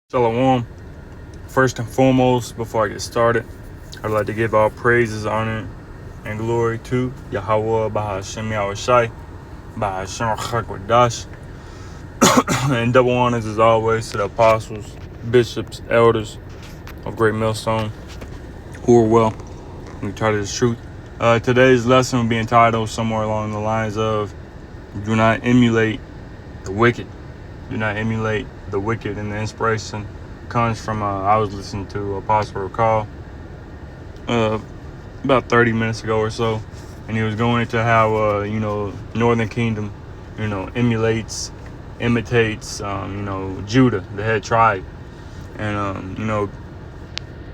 Shalom. First and foremost, before I get started, I'd like to give all praises, honor, and glory to Yahweh, Bahashem Yahushai, Bahashem Chakwadash, and double honors as always to the apostles, bishops, elders of Great Millstone who are well and taught the truth. Today's lesson will be entitled somewhere along the lines of "Do not emulate the wicked." Do not emulate the wicked, and the inspiration comes from I was listening to Apostle Recall about 30 minutes ago or so, and he was going into how Northern Kingdom imitates Judah, the head tribe, and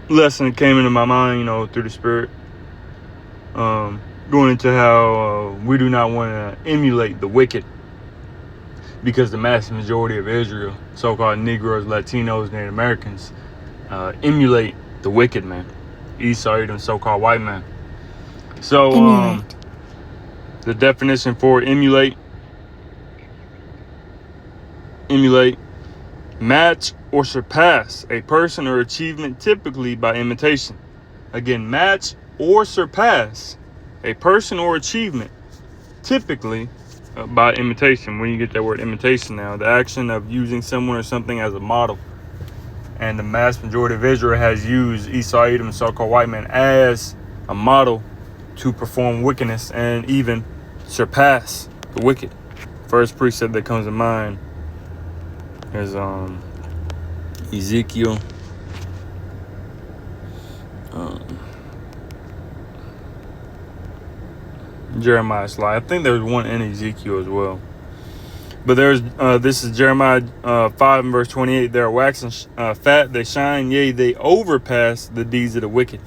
lesson came into my mind through the Spirit, going into how we do not want to emulate the wicked, because the mass majority of Israel, so-called Negroes, Latinos, Native Americans, emulate the wicked man, Esau, Edom, so-called white man. So the definition for emulate, match or surpass a person or achievement, typically by imitation. Again, match or surpass a person or achievement, typically by imitation. When you get that word imitation, now the action of using someone or something as a model, and the mass majority of Israel has used Esau, Edom, so-called white man, as a model to perform wickedness and even surpass the wicked. First precept that comes to mind is Ezekiel. Jeremiah slide. I think there's one in Ezekiel as well. But there's this is Jeremiah 5 and verse 28. They are waxing fat, they shine, yea, they overpass the deeds of the wicked.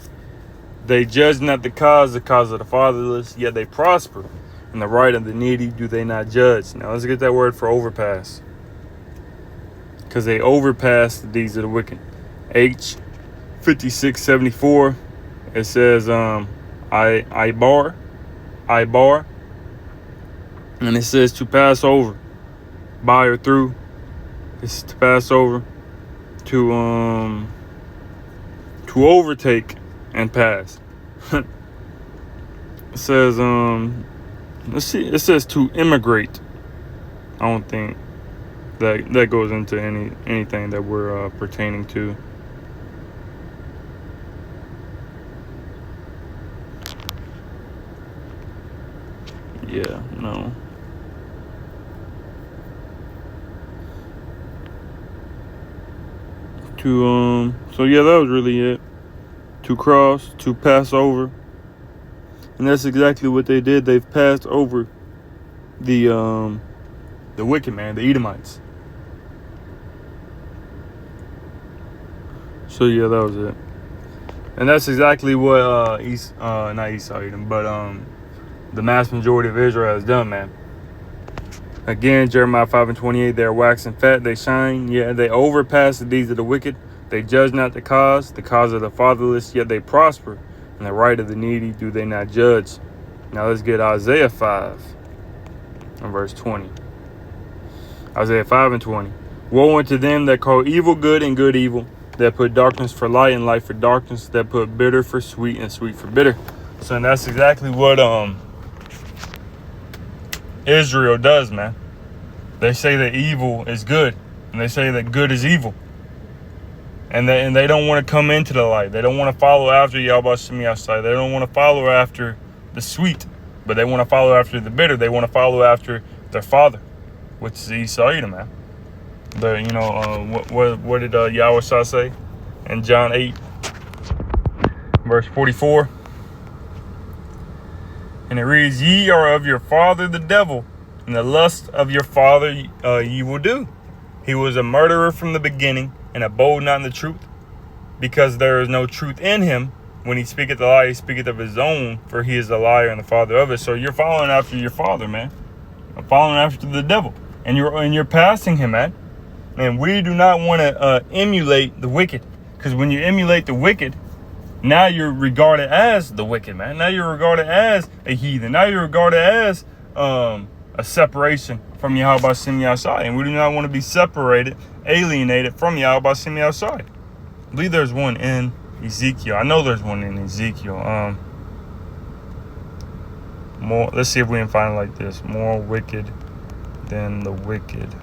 They judge not the cause of the fatherless, yet they prosper. And the right of the needy do they not judge. Now let's get that word for overpass, because they overpass the deeds of the wicked. H 5674. It says Ibar, and it says to pass over, by or through. It's to pass over, to overtake and pass. It says let's see. It says to immigrate. I don't think that goes into anything that we're pertaining to. Yeah, no. So yeah, that was really it. To cross, to pass over. And that's exactly what they did. They've passed over the wicked man, the Edomites. So yeah, that was it. And that's exactly what not Esau Edom, but the mass majority of Israel has done, man. Again, Jeremiah 5 and 28, they are waxing fat, they shine, yeah, they overpass the deeds of the wicked. They judge not the cause of the fatherless, yet they prosper. And the right of the needy do they not judge. Now let's get Isaiah 5 and verse 20. Isaiah 5 and 20. Woe unto them that call evil good and good evil, that put darkness for light and light for darkness, that put bitter for sweet and sweet for bitter. So that's exactly what Israel does, man. They say that evil is good, and they say that good is evil. And they don't want to come into the light. They don't want to follow after Yahweh Shem Yahushai. They don't want to follow after the sweet, but they want to follow after the bitter. They want to follow after their father, which is Esau Edom, man. What did Yahweh Shah say in John 8, verse 44? And it reads, ye are of your father the devil, and the lust of your father ye will do. He was a murderer from the beginning, and abode not in the truth, because there is no truth in him. When he speaketh a lie, he speaketh of his own, for he is a liar and the father of it. So you're following after your father, man. I'm following after the devil, and you're passing him, man. And we do not want to emulate the wicked, because when you emulate the wicked, now you're regarded as the wicked, man. Now you're regarded as a heathen. Now you're regarded as a separation from Yahweh Shem Yahushai. And we do not want to be separated alienated from Yahweh by Shemi Shai. I believe there's one in Ezekiel. I know there's one in Ezekiel. More. Let's see if we can find it like this. More wicked than the wicked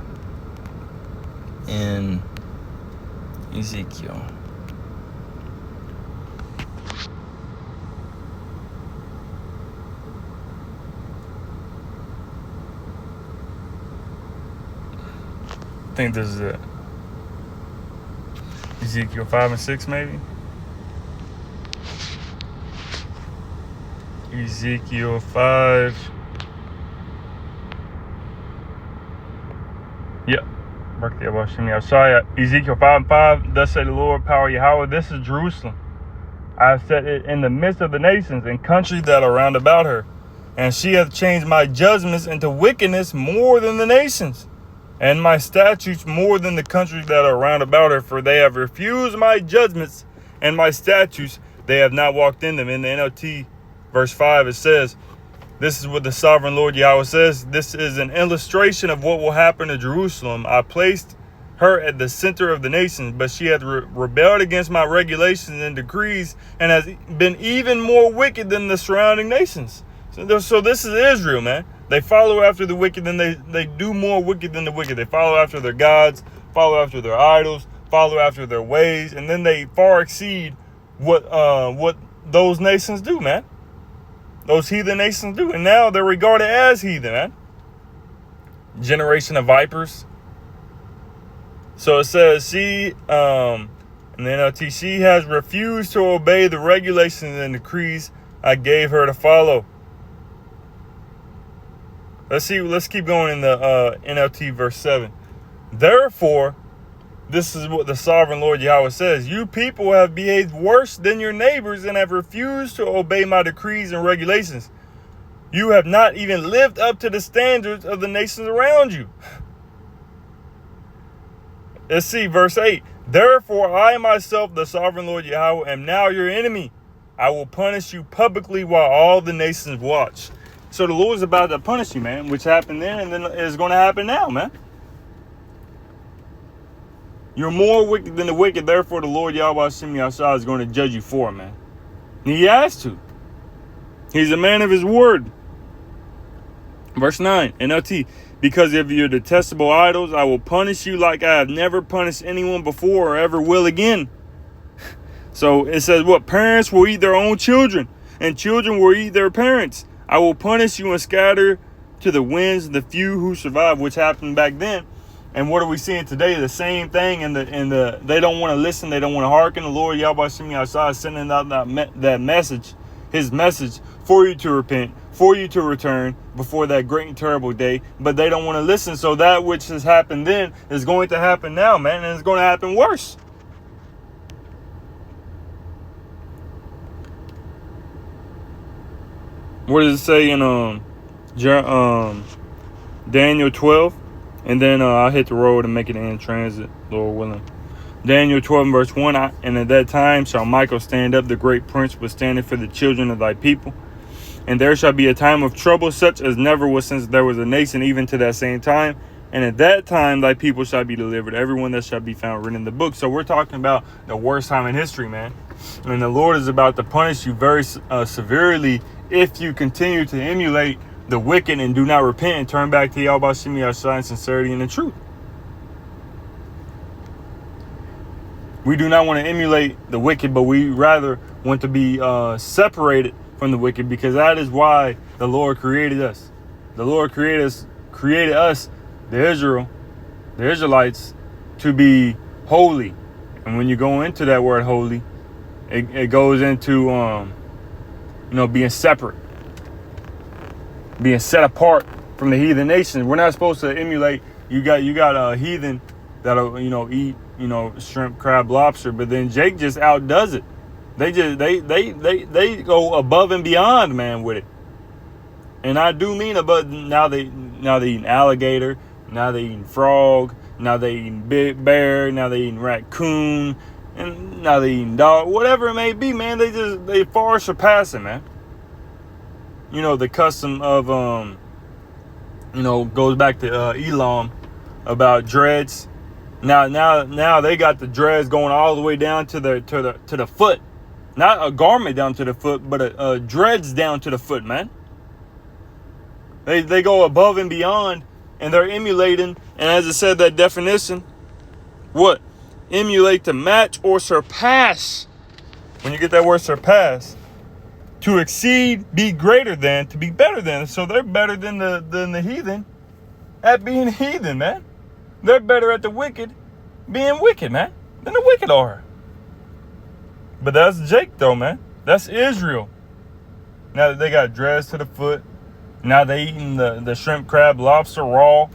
in Ezekiel. I think this is it. Ezekiel 5 and 6 maybe. Ezekiel 5. Yep. Ezekiel 5 and 5. Thus say the Lord, power Yahweh. This is Jerusalem. I have set it in the midst of the nations and countries that are round about her. And she hath changed my judgments into wickedness more than the nations, and my statutes more than the countries that are round about her. For they have refused my judgments and my statutes. They have not walked in them. In the NLT, verse 5, it says, this is what the sovereign Lord Yahweh says. This is an illustration of what will happen to Jerusalem. I placed her at the center of the nations, but she hath rebelled against my regulations and decrees, and has been even more wicked than the surrounding nations. So this is Israel, man. They follow after the wicked, and they do more wicked than the wicked. They follow after their gods, follow after their idols, follow after their ways, and then they far exceed what those nations do, man. Those heathen nations do, and now they're regarded as heathen, man. Generation of vipers. So it says she has refused to obey the regulations and decrees I gave her to follow. Let's keep going in the NLT verse 7. Therefore, this is what the sovereign Lord Yahweh says. You people have behaved worse than your neighbors and have refused to obey my decrees and regulations. You have not even lived up to the standards of the nations around you. Let's see, verse 8. Therefore, I myself, the sovereign Lord Yahweh, am now your enemy. I will punish you publicly while all the nations watch. So the Lord is about to punish you, man, which happened then and then is going to happen now, man. You're more wicked than the wicked. Therefore, the Lord Yahweh Shemi Shai is going to judge you for it, man. And he has to. He's a man of his word. Verse 9, NLT. Because of your detestable idols, I will punish you like I have never punished anyone before or ever will again. So it says what? Parents will eat their own children, and children will eat their parents. I will punish you and scatter to the winds the few who survive, which happened back then. And what are we seeing today? The same thing. And they don't want to listen. They don't want to hearken. The Lord Yahweh Shemi Shai is sending out that message, his message for you to repent, for you to return before that great and terrible day. But they don't want to listen. So that which has happened then is going to happen now, man. And it's going to happen worse. What does it say in Daniel 12? And then I'll hit the road and make it in transit, Lord willing. Daniel 12 verse 1. And at that time shall Michael stand up, the great prince, withstanding for the children of thy people. And there shall be a time of trouble, such as never was since there was a nation, even to that same time. And at that time thy people shall be delivered, everyone that shall be found written in the book. So we're talking about the worst time in history, man. And the Lord is about to punish you very severely if you continue to emulate the wicked and do not repent and turn back to Yahweh Shemi Shai in sincerity and in truth. We do not want to emulate the wicked, but we rather want to be separated from the wicked, because that is why the Lord created us. The Lord created us, the Israelites, to be holy. And when you go into that word holy, it goes into being separate, being set apart from the heathen nations. We're not supposed to emulate. You got a heathen that'll eat shrimp, crab, lobster, but then Jake just outdoes it. They go above and beyond, man, with it. And I do mean above. Now they eating alligator, now they eating frog, now they eating big bear, now they eating raccoon, and now they eating dog, whatever it may be, man. They far surpass it, man. The custom of goes back to Elam about dreads. Now they got the dreads going all the way down to the foot. Not a garment down to the foot, but a dreads down to the foot, man. They go above and beyond, and they're emulating. And as it said, that definition, what? Emulate to match or surpass. When you get that word surpass, to exceed, be greater than, to be better than. So they're better than the heathen at being heathen, man. They're better at the wicked being wicked, man, than the wicked are. But that's Jake, though, man. That's Israel. Now that they got dreads to the foot, now they eating the shrimp, crab, lobster raw.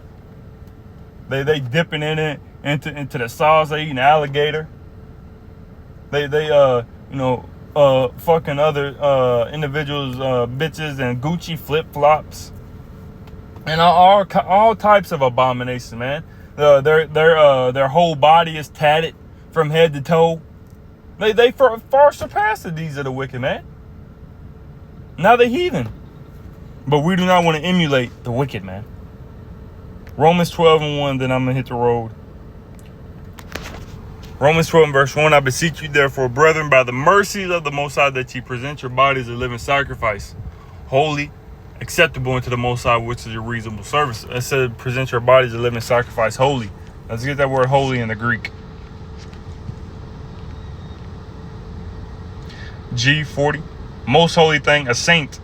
They dipping in it into the sauce. They eating alligator. They fucking other individuals, bitches, and Gucci flip flops, and all types of abominations, man. Their whole body is tatted from head to toe. They far surpass the deeds of the wicked, man. Now the heathen. But we do not want to emulate the wicked, man. Romans 12:1, then I'm going to hit the road. Romans 12 verse 1, I beseech you therefore, brethren, by the mercies of the Most High, that ye present your bodies a living sacrifice, holy, acceptable unto the Most High, which is your reasonable service. It said present your bodies a living sacrifice, holy. Let's get that word holy in the Greek. G40, most holy thing, a saint,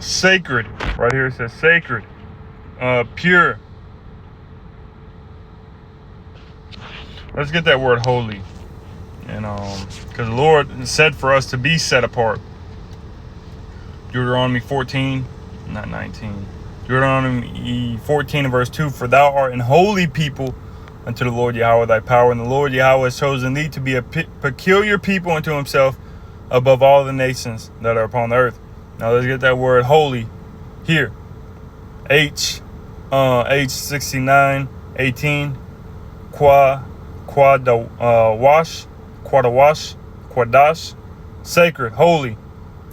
sacred. Right here it says sacred, pure. Let's get that word holy, and because the Lord said for us to be set apart. Deuteronomy 14, not 19. Deuteronomy 14 and verse 2, for thou art an holy people unto the Lord Yahweh thy power, and the Lord Yahweh has chosen thee to be a peculiar people unto himself above all the nations that are upon the earth. Now let's get that word holy here. H69 18 Quadash, sacred, holy,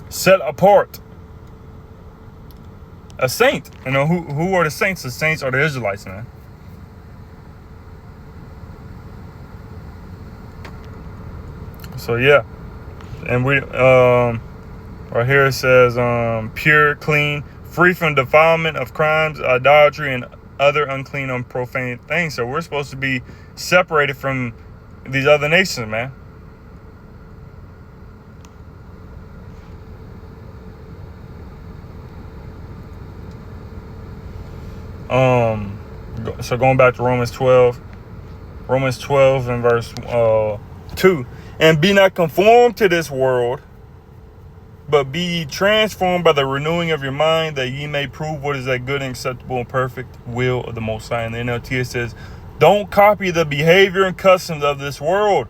set apart. A saint. You know, who are the saints? The saints are the Israelites, man. So yeah. And we right here it says pure, clean, free from defilement of crimes, idolatry, and other unclean and profane things. So we're supposed to be separated from these other nations, man. So going back to Romans 12 and verse 2, and be not conformed to this world, but be ye transformed by the renewing of your mind, that ye may prove what is that good and acceptable and perfect will of the Most High. And the NLT, it says, don't copy the behavior and customs of this world,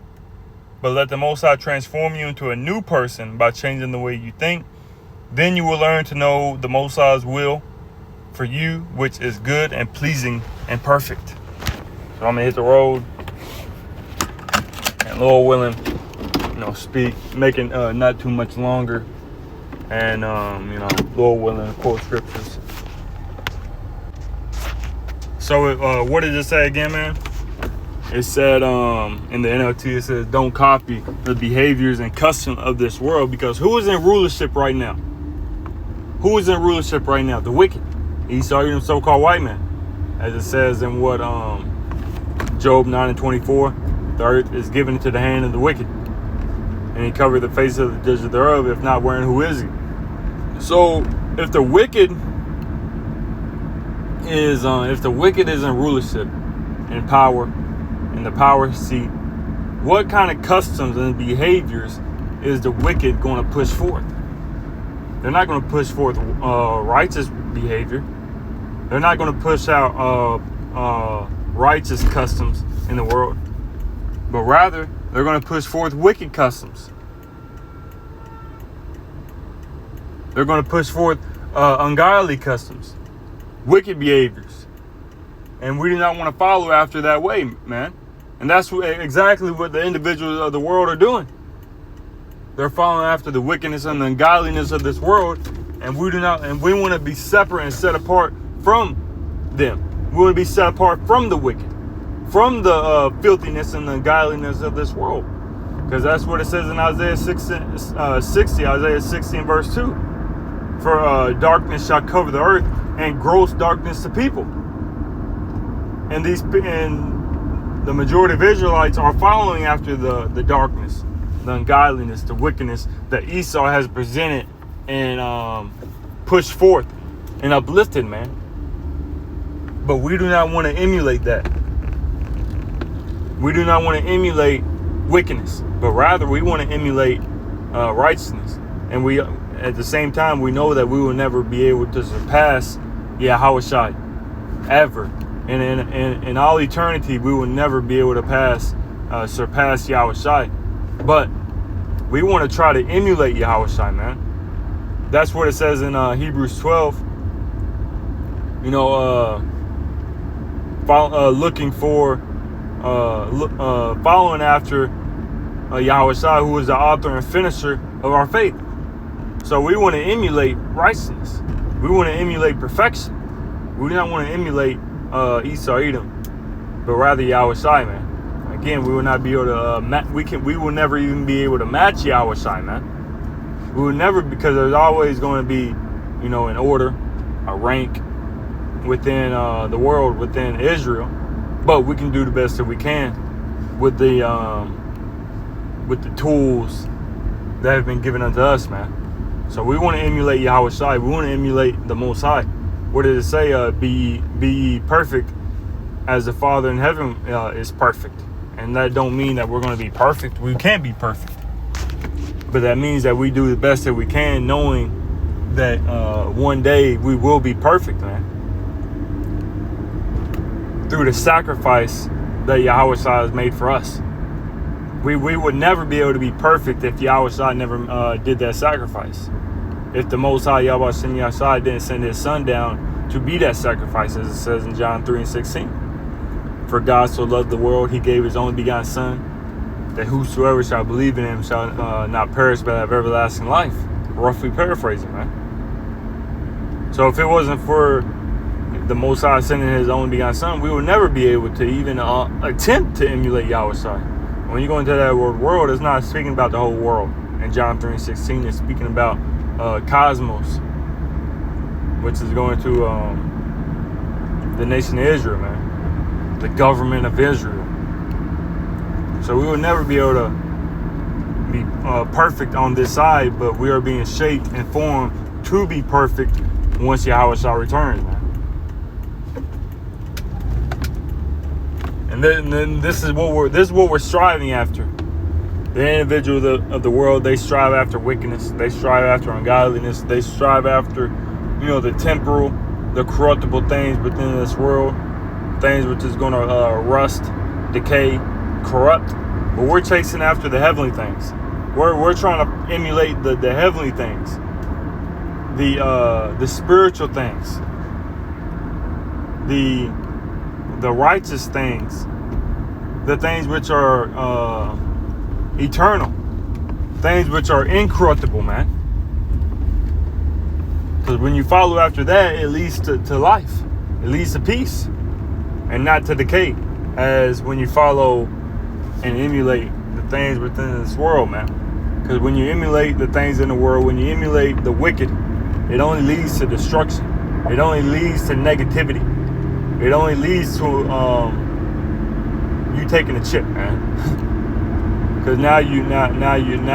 but let the Most High transform you into a new person by changing the way you think. Then you will learn to know the Most High's will for you, which is good and pleasing and perfect. So I'm gonna hit the road, and Lord willing, speak, making not too much longer, and Lord willing, quote scriptures. So what did it say again, man? It said in the NLT, it says don't copy the behaviors and customs of this world, because who is in rulership right now? Who is in rulership right now? The wicked. Esau, the so-called white man. As it says in what Job 9 and 24, the earth is given into the hand of the wicked, and he covered the face of the judges thereof. If not, wherein who is he? So if the wicked is in rulership and power in the power seat, what kind of customs and behaviors is the wicked going to push forth? They're not going to push forth righteous behavior. They're not going to push out righteous customs in the world, but rather they're going to push forth wicked customs. They're going to push forth ungodly customs, wicked behaviors, and we do not want to follow after that way, man. And that's exactly what the individuals of the world are doing. They're following after the wickedness and the ungodliness of this world, and we want to be separate and set apart from them. We want to be set apart from the wicked, from the filthiness and the ungodliness of this world. Because that's what it says in Isaiah 60, Isaiah 60 and verse 2. For darkness shall cover the earth, and gross darkness to people. And the majority of Israelites are following after the darkness, the ungodliness, the wickedness that Esau has presented and pushed forth and uplifted, man. But we do not want to emulate that. We do not want to emulate wickedness, but rather we want to emulate righteousness. And we, at the same time, we know that we will never be able to surpass Yahawashi ever. And in all eternity, we will never be able to surpass Yahawashi. But we want to try to emulate Yahawashi, man. That's what it says in Hebrews 12. You know, looking for, following after Yahawashi, who is the author and finisher of our faith. So we want to emulate righteousness. We want to emulate perfection. We do not want to emulate Esau Edom, but rather Yahawashi, man. Again, we will not be able to. We will never even be able to match Yahawashi, man. We will never, because there's always going to be, you know, an order, a rank within the world, within Israel. But we can do the best that we can with the tools that have been given unto us, man. So we want to emulate Yahawashi. We want to emulate the Most High. What did it say? Be ye perfect as the Father in heaven is perfect. And that don't mean that we're going to be perfect. We can't be perfect. But that means that we do the best that we can, knowing that one day we will be perfect, man. Through the sacrifice that Yahawashi has made for us. We would never be able to be perfect if Yahawashi never did that sacrifice. If the Most High Yahawashi didn't send his son down to be that sacrifice, as it says in John 3:16. For God so loved the world, he gave his only begotten son, that whosoever shall believe in him shall not perish but have everlasting life. Roughly paraphrasing, man. So if it wasn't for the Most High sending his only begotten son, we would never be able to even attempt to emulate Yahawashi. When you go into that word world, it's not speaking about the whole world. In John 3:16, it's speaking about cosmos, which is going to the nation of Israel, man. The government of Israel. So we will never be able to be perfect on this side, but we are being shaped and formed to be perfect once Yahawashi returns, man. And then this is what we're striving after. The individuals of the world, they strive after wickedness. They strive after ungodliness. They strive after, you know, the temporal, the corruptible things within this world, things which is going to rust, decay, corrupt. But we're chasing after the heavenly things. We're trying to emulate the heavenly things, the spiritual things, the righteous things, the things which are eternal, things which are incorruptible, man. Because when you follow after that, it leads to life. It leads to peace and not to decay, as when you follow and emulate the things within this world, man. Because when you emulate the things in the world, when you emulate the wicked, it only leads to destruction. It only leads to negativity. It only leads to you taking a chip, man. Because now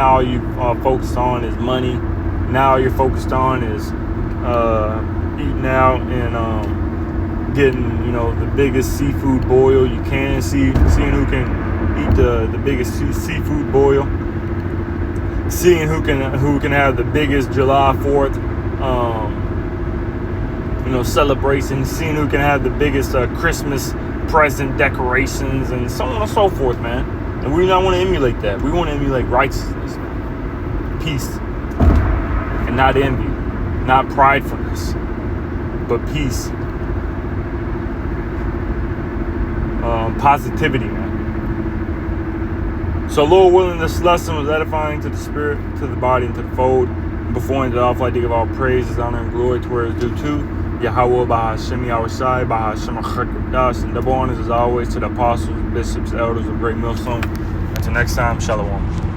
all you focused on is money. Now all you're focused on is eating out and getting, you know, the biggest seafood boil you can. Seeing who can eat the biggest seafood boil. Seeing who can have the biggest July 4th celebration. Seeing who can have the biggest Christmas present decorations and so on and so forth, man. And we don't want to emulate that. We want to emulate righteousness, man. Peace, and not envy, not pridefulness, but peace, positivity, man. So, Lord willing, this lesson was edifying to the spirit, to the body, and to the fold. Before I end it off, I'd like to give all praises, honor, and glory to where it's due to. Yahweh Bahashemi Awashai, Bahashema Chakadas, and double honors as always to the apostles, bishops, elders of Great Millstone. Until next time, Shalom.